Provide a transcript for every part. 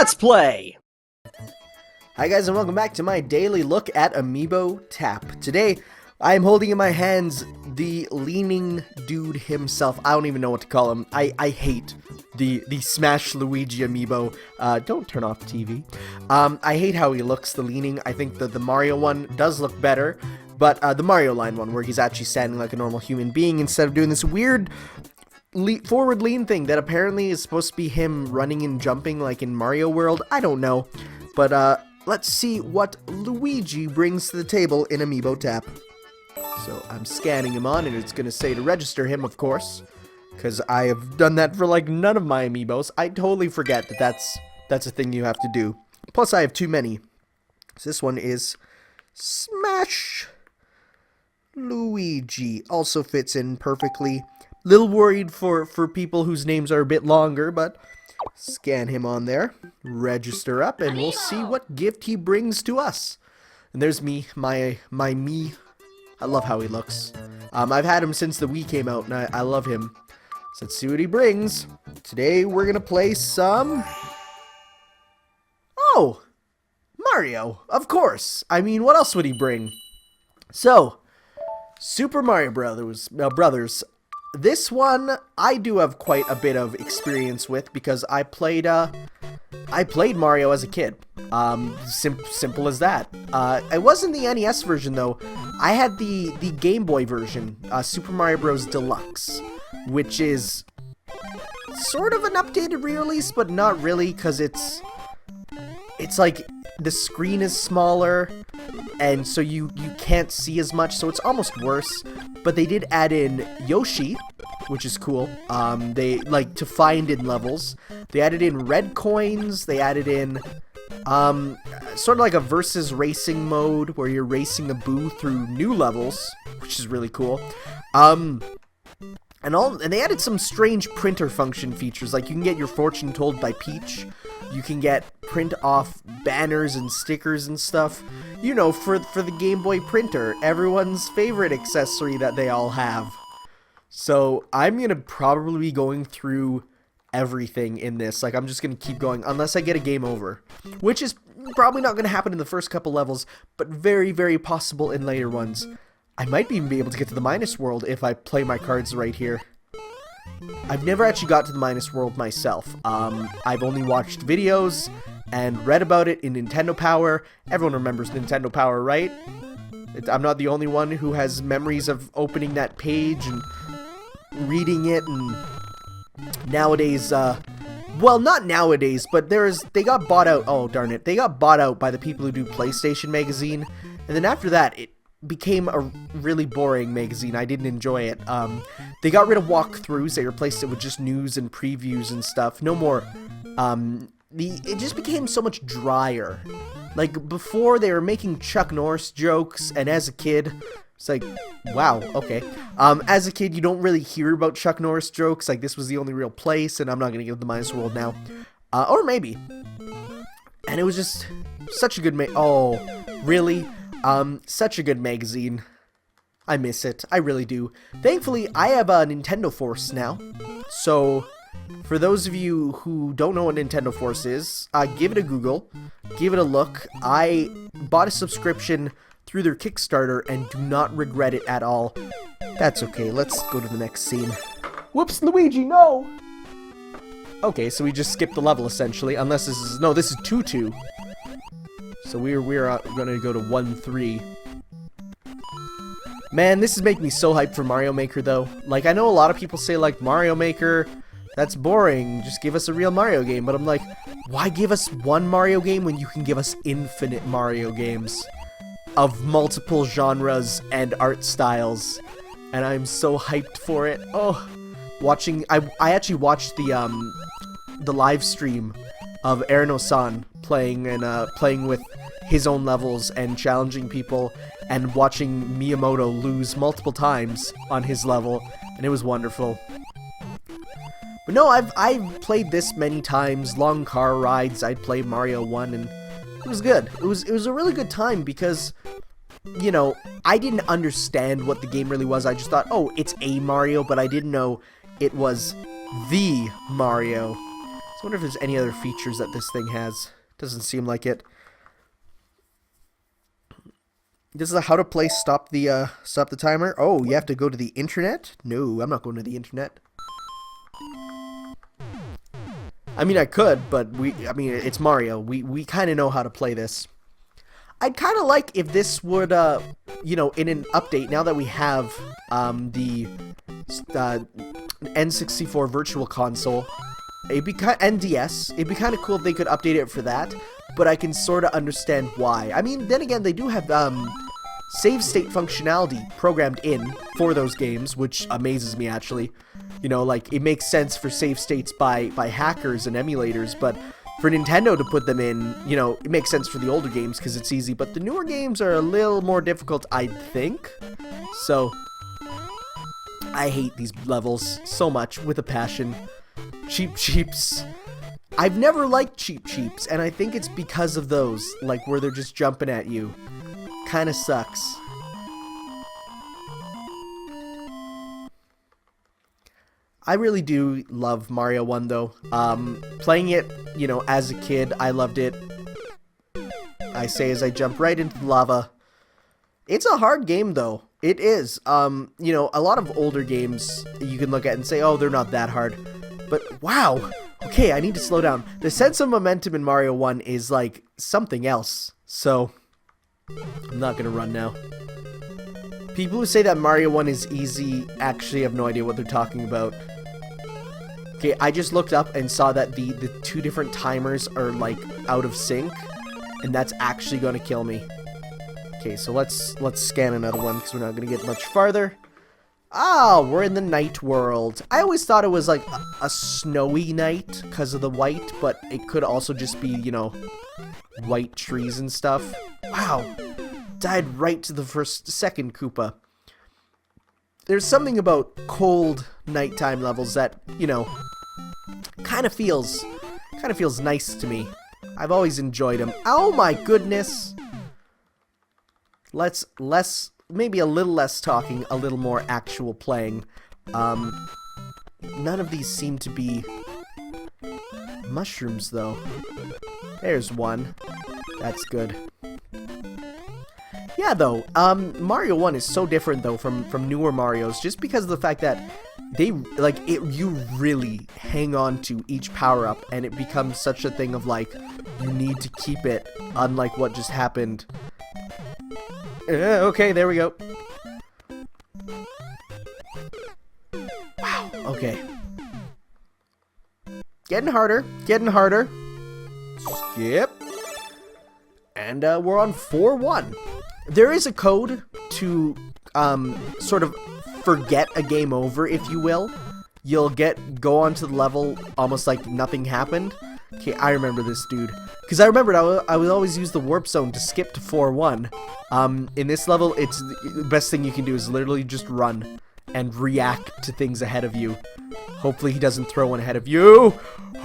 Let's play! Hi guys, and welcome back to my daily look at Amiibo Tap. Today, I am holding in my hands the leaning dude himself. I don't even know what to call him. I hate the Smash Luigi Amiibo. Don't turn off the TV. I hate how he looks, the leaning. I think that the Mario one does look better, but the Mario line one, where he's actually standing like a normal human being instead of doing this weird forward lean thing that apparently is supposed to be him running and jumping like in Mario World. I don't know, but let's see what Luigi brings to the table in Amiibo Tap. So I'm scanning him on, and it's gonna say to register him, of course, because I have done that for like none of my Amiibos. I totally forget that that's a thing you have to do. Plus I have too many. So this one is Smash Luigi. Also fits in perfectly. Little worried for people whose names are a bit longer, but scan him on there, register up, and we'll see what gift he brings to us. And there's me, my me. I love how he looks. I've had him since the Wii came out, and I love him. So let's see what he brings. Today we're gonna play some... Oh! Mario, of course! I mean, what else would he bring? So, Super Mario Brothers. This one, I do have quite a bit of experience with, because I played Mario as a kid. Simple as that. It wasn't the NES version, though. I had the Game Boy version, Super Mario Bros. Deluxe, which is sort of an updated re-release, but not really, because it's like the screen is smaller, and so you can't see as much, so it's almost worse. But they did add in Yoshi, which is cool. They like to find in levels. They added in red coins. They added in sort of like a versus racing mode where you're racing the Boo through new levels, which is really cool. And they added some strange printer function features, like you can get your fortune told by Peach. You can get print off banners and stickers and stuff. You know, for the Game Boy printer, everyone's favorite accessory that they all have. So I'm gonna probably be going through everything in this. Like, I'm just gonna keep going unless I get a game over, which is probably not gonna happen in the first couple levels, but very, very possible in later ones. I might even be able to get to the Minus World if I play my cards right here. I've never actually got to the Minus World myself. I've only watched videos and read about it in Nintendo Power. Everyone remembers Nintendo Power, right? I'm not the only one who has memories of opening that page and reading it, and nowadays, well, not nowadays, but they got bought out. Oh, darn it. They got bought out by the people who do PlayStation Magazine, and then after that, it became a really boring magazine. I didn't enjoy it. They got rid of walkthroughs. They replaced it with just news and previews and stuff. No more. It just became so much drier. Like, before, they were making Chuck Norris jokes, and as a kid, it's like, wow, okay. As a kid, you don't really hear about Chuck Norris jokes. Like, this was the only real place, and I'm not gonna give the Minus World now. Or maybe. And it was just such a good oh, really? Such a good magazine. I miss it. I really do. Thankfully, I have a Nintendo Force now. So, for those of you who don't know what Nintendo Force is, give it a Google. Give it a look. I bought a subscription through their Kickstarter and do not regret it at all. That's okay. Let's go to the next scene. Whoops, Luigi, no! Okay, so we just skipped the level, essentially. Unless this is... No, this is 2-2. So we're gonna go to 1-3. Man, this is making me so hyped for Mario Maker, though. Like, I know a lot of people say, like, Mario Maker, that's boring. Just give us a real Mario game. But I'm like, why give us one Mario game when you can give us infinite Mario games of multiple genres and art styles? And I'm so hyped for it. Oh, I actually watched the live stream of Erno-san playing with his own levels and challenging people, and watching Miyamoto lose multiple times on his level, and it was wonderful. But no, I've played this many times, long car rides. I'd play Mario 1, and it was good. It was a really good time because, you know, I didn't understand what the game really was. I just thought, oh, it's a Mario, but I didn't know it was the Mario. I wonder if there's any other features that this thing has. Doesn't seem like it. This is a how to play stop the timer. Oh, you have to go to the internet? No, I'm not going to the internet. I mean, I could, but it's Mario. We kind of know how to play this. I'd kind of like if this would, you know, in an update, now that we have the N64 Virtual Console, NDS, it'd be kind of cool if they could update it for that, but I can sort of understand why. I mean, then again, they do have save state functionality programmed in for those games, which amazes me, actually. You know, like, it makes sense for save states by hackers and emulators, but for Nintendo to put them in, you know, it makes sense for the older games because it's easy, but the newer games are a little more difficult, I think. So, I hate these levels so much with a passion. Cheap Cheeps. I've never liked Cheap Cheeps, and I think it's because of those, like, where they're just jumping at you. Kinda sucks. I really do love Mario 1, though. Playing it, you know, as a kid, I loved it. I say as I jump right into the lava. It's a hard game, though. It is. You know, a lot of older games you can look at and say, oh, they're not that hard. But, wow! Okay, I need to slow down. The sense of momentum in Mario 1 is, like, something else. So, I'm not gonna run now. People who say that Mario 1 is easy actually have no idea what they're talking about. Okay, I just looked up and saw that the two different timers are, like, out of sync, and that's actually gonna kill me. Okay, so let's scan another one, because we're not gonna get much farther. Ah, we're in the night world. I always thought it was, like, a snowy night, because of the white, but it could also just be, you know, white trees and stuff. Wow. Died right to the second Koopa. There's something about cold nighttime levels that, you know, kind of feels nice to me. I've always enjoyed them. Oh my goodness. Maybe a little less talking, a little more actual playing. None of these seem to be mushrooms, though. There's one. That's good. Yeah, though, Mario 1 is so different, though, from newer Marios, just because of the fact that you really hang on to each power-up, and it becomes such a thing of, like, you need to keep it, unlike what just happened. Okay, there we go. Wow, okay. Getting harder, getting harder. Skip. And, we're on 4-1. There is a code to, sort of forget a game over, if you will. You'll go onto the level almost like nothing happened. Okay, I remember this, dude. Because I remembered I would always use the warp zone to skip to 4-1. In this level, it's the best thing you can do is literally just run and react to things ahead of you. Hopefully he doesn't throw one ahead of you.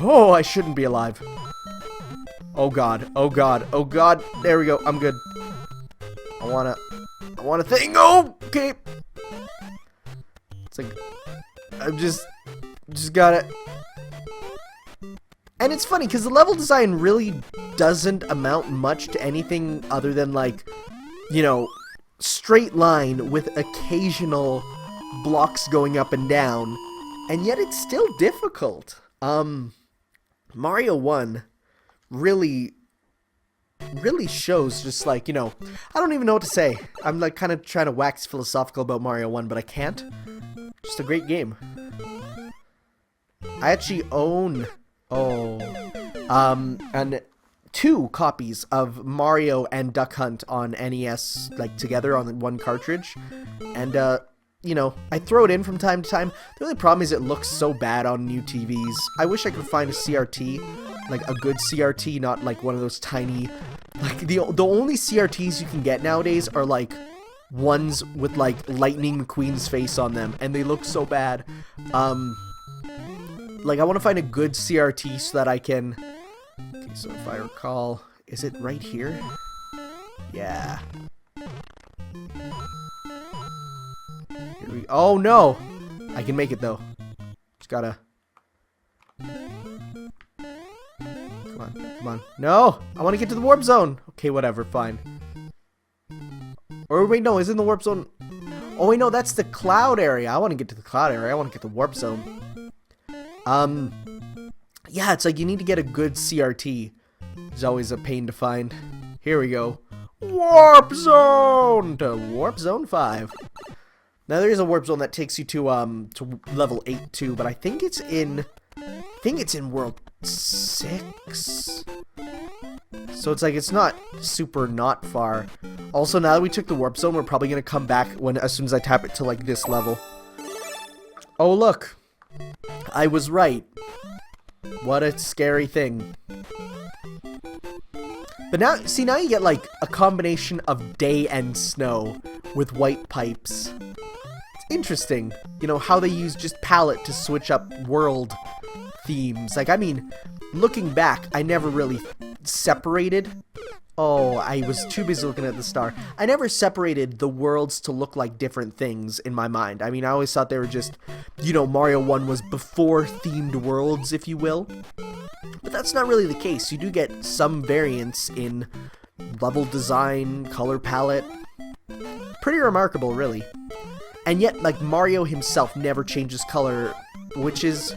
Oh, I shouldn't be alive. Oh god, oh god, oh god. There we go, I'm good. I want a thing. Oh, okay. It's like, I'm just gotta. And it's funny, because the level design really doesn't amount much to anything other than, like, you know, straight line with occasional blocks going up and down. And yet it's still difficult. Mario 1 really shows just, like, you know, I don't even know what to say. I'm, like, kind of trying to wax philosophical about Mario 1, but I can't. Just a great game. I actually own, and 2 copies of Mario and Duck Hunt on NES, like, together on one cartridge. And, you know, I throw it in from time to time. The only problem is it looks so bad on new TVs. I wish I could find a CRT, like a good CRT, not like one of those tiny, like, the only CRTs you can get nowadays are, like, ones with, like, Lightning McQueen's face on them, and they look so bad. Like, I want to find a good CRT so that I can... Okay, so if I recall... Is it right here? Yeah. Here we... Oh, no! I can make it, though. Just gotta... Come on, come on. No! I want to get to the warp zone! Okay, whatever, fine. Or wait, no, is in the warp zone... Oh, wait, no, that's the cloud area. I want to get to the cloud area. I want to get the warp zone. Yeah, it's like you need to get a good CRT. It's always a pain to find. Here we go. Warp zone! To warp zone 5. Now, there is a warp zone that takes you to level 8 too, but I think it's in... world 6? So it's like, it's not super not far. Also, now that we took the warp zone, we're probably going to come back as soon as I tap it to, like, this level. Oh, look. I was right. What a scary thing. But now, see, now you get, like, a combination of day and snow with white pipes. It's interesting, you know, how they use just palette to switch up world themes. Like, I mean, looking back, I never really separated. Oh, I was too busy looking at the star. I never separated the worlds to look like different things in my mind. I mean, I always thought they were just, you know, Mario 1 was before themed worlds, if you will. But that's not really the case. You do get some variance in level design, color palette. Pretty remarkable, really. And yet, like, Mario himself never changes color, which is,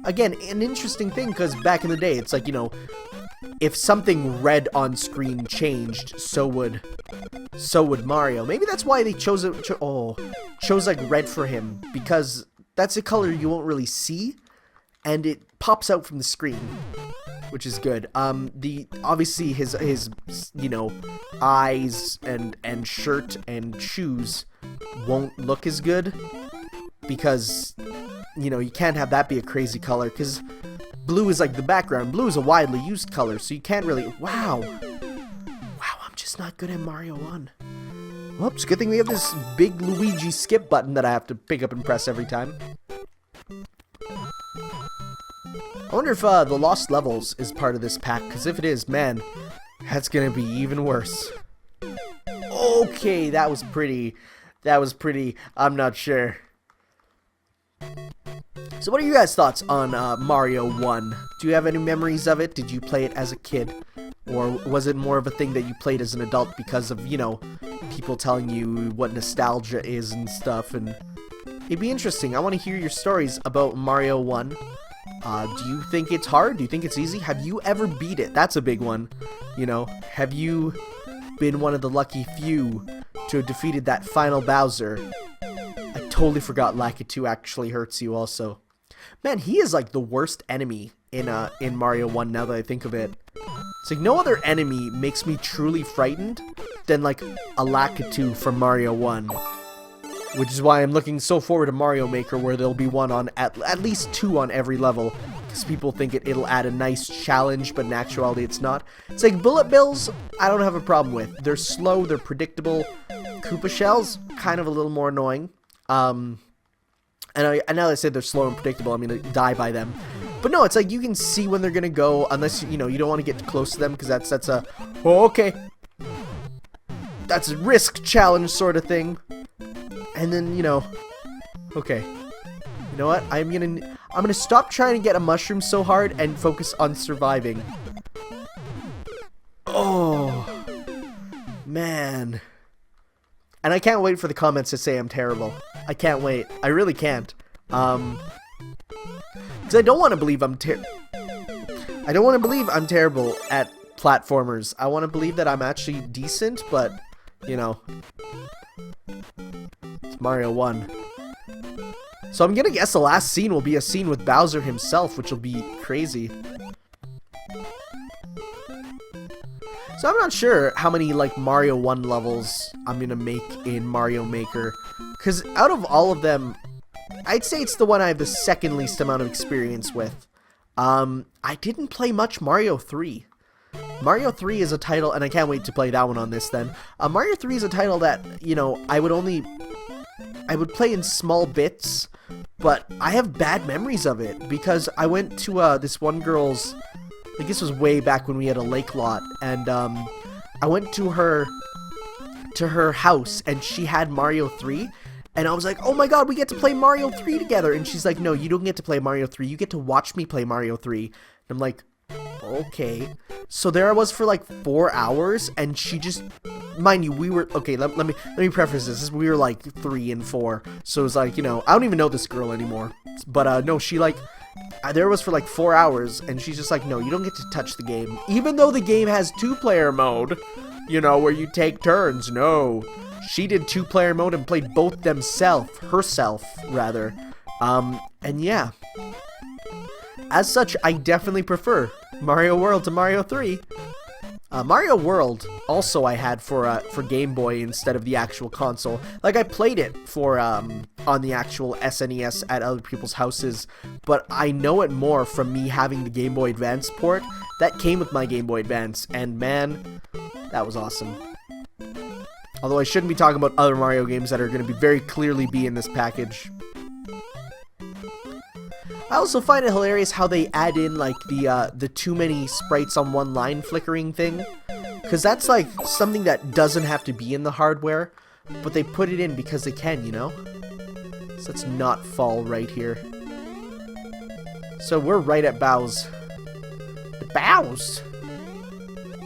again, an interesting thing, because back in the day, it's like, you know, if something red on screen changed, so would Mario. Maybe that's why they chose like red for him, because that's a color you won't really see, and it pops out from the screen, which is good. Obviously his you know, eyes and shirt and shoes won't look as good, because, you know, you can't have that be a crazy color, because blue is like the background. Blue is a widely used color, so you can't really... Wow. Wow, I'm just not good at Mario 1. Well, it's a good thing we have this big Luigi skip button that I have to pick up and press every time. I wonder if the Lost Levels is part of this pack, because if it is, man, that's gonna be even worse. Okay, that was pretty... I'm not sure. So what are you guys' thoughts on Mario 1? Do you have any memories of it? Did you play it as a kid? Or was it more of a thing that you played as an adult because of, you know, people telling you what nostalgia is and stuff? And it'd be interesting. I want to hear your stories about Mario 1. Do you think it's hard? Do you think it's easy? Have you ever beat it? That's a big one. You know, have you been one of the lucky few to have defeated that final Bowser? I totally forgot Lakitu actually hurts you also. Man, he is like the worst enemy in Mario 1 now that I think of it. It's like no other enemy makes me truly frightened than like a Lakitu from Mario 1. Which is why I'm looking so forward to Mario Maker, where there'll be one on at least 2 on every level. Because people think it'll add a nice challenge, but in actuality it's not. It's like bullet bills, I don't have a problem with. They're slow, they're predictable. Koopa shells, kind of a little more annoying. And now that I said they're slow and predictable, I'm gonna die by them. But no, it's like you can see when they're gonna go, unless you know you don't want to get close to them, because that's a okay. That's a risk challenge sort of thing. And then, you know, okay. You know what? I'm gonna stop trying to get a mushroom so hard and focus on surviving. Oh man. And I can't wait for the comments to say I'm terrible. I can't wait. I really can't. Because I don't want to believe I'm terrible at platformers. I want to believe that I'm actually decent, but, you know, it's Mario 1. So I'm gonna guess the last scene will be a scene with Bowser himself, which will be crazy. So I'm not sure how many, like, Mario 1 levels I'm gonna make in Mario Maker. Because out of all of them, I'd say it's the one I have the second least amount of experience with. I didn't play much Mario 3. Mario 3 is a title, and I can't wait to play that one on this then. Mario 3 is a title that, you know, I would play in small bits, but I have bad memories of it. Because I went to this one girl's... I think this was way back when we had a lake lot, and I went to her house, and she had Mario 3, and I was like, oh my god, we get to play Mario 3 together, and she's like, no, you don't get to play Mario 3, you get to watch me play Mario 3, and I'm like, Okay. So there I was for like 4 hours, and she just, mind you, we were, okay, let me preface this. We were like 3 and 4, so it was like, you know, I don't even know this girl anymore. But no, she like, there was for like 4 hours, and she's just like, no, you don't get to touch the game, even though the game has 2-player mode, you know, where you take turns. No, she did 2-player mode and played both herself rather. And yeah, as such, I definitely prefer Mario World to Mario 3. Mario World also I had for Game Boy instead of the actual console. Like, I played it for on the actual SNES at other people's houses, but I know it more from me having the Game Boy Advance port that came with my Game Boy Advance, and man, that was awesome. Although I shouldn't be talking about other Mario games that are going to be very clearly be in this package. I also find it hilarious how they add in, like, the too many sprites on one line flickering thing. Because that's, like, something that doesn't have to be in the hardware, but they put it in because they can, you know? So let's not fall right here. So we're right at Bow's. The Bow's?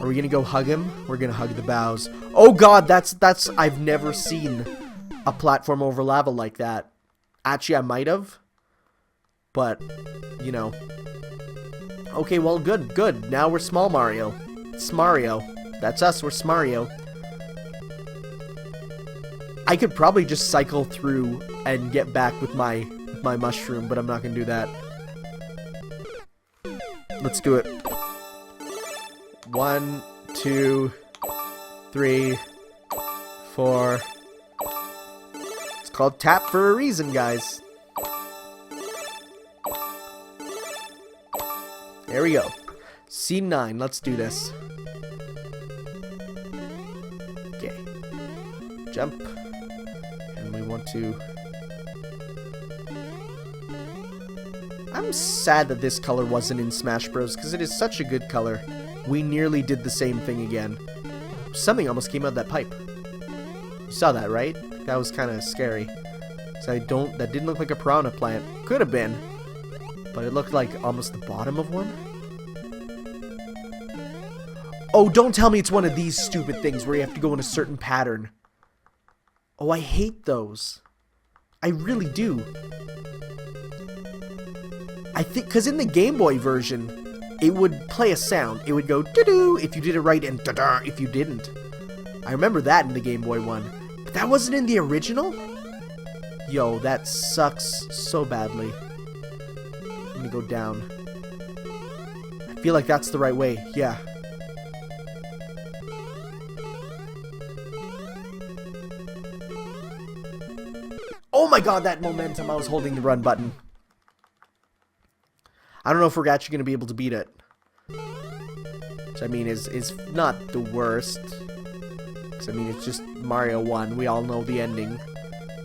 Are we gonna go hug him? We're gonna hug the Bow's. Oh god, that's, I've never seen a platform over lava like that. Actually, I might have. But, you know. Okay, well, good. Now we're Small Mario. It's Mario. That's us, we're Smario. I could probably just cycle through and get back with my mushroom, but I'm not gonna do that. Let's do it. 1, 2, 3, 4. It's called tap for a reason, guys. There we go. Scene 9. Let's do this. Okay. Jump. And we want to... I'm sad that this color wasn't in Smash Bros. Because it is such a good color. We nearly did the same thing again. Something almost came out of that pipe. You saw that, right? That was kind of scary. So that didn't look like a piranha plant. Could have been. But it looked like almost the bottom of one. Oh, don't tell me it's one of these stupid things where you have to go in a certain pattern. Oh, I hate those. I really do. I think, because in the Game Boy version, it would play a sound. It would go doo-doo if you did it right and da-da if you didn't. I remember that in the Game Boy one. But that wasn't in the original? Yo, that sucks so badly. I'm gonna go down. I feel like that's the right way. Yeah. Oh my god, that momentum. I was holding the run button. I don't know if we're actually gonna be able to beat it. Which, I mean, is not the worst. Because, I mean, it's just Mario 1. We all know the ending.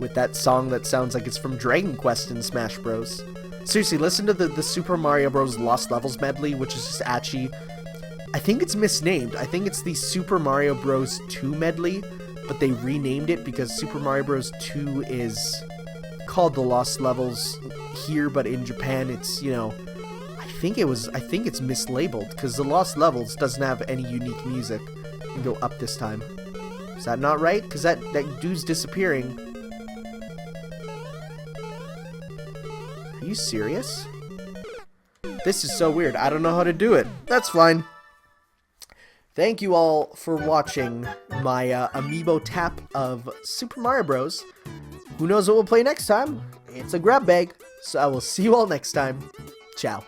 With that song that sounds like it's from Dragon Quest in Smash Bros. Seriously, listen to the Super Mario Bros. Lost Levels medley, which is just actually... I think it's misnamed. I think it's the Super Mario Bros. 2 medley, but they renamed it because Super Mario Bros. 2 is called the Lost Levels here, but in Japan it's, you know... I think it's mislabeled, because the Lost Levels doesn't have any unique music. You can go up this time. Is that not right? Because that dude's disappearing. Are you serious? This is so weird. I don't know how to do it. That's fine. Thank you all for watching my amiibo tap of Super Mario Bros. Who knows what we'll play next time? It's a grab bag. So I will see you all next time. Ciao.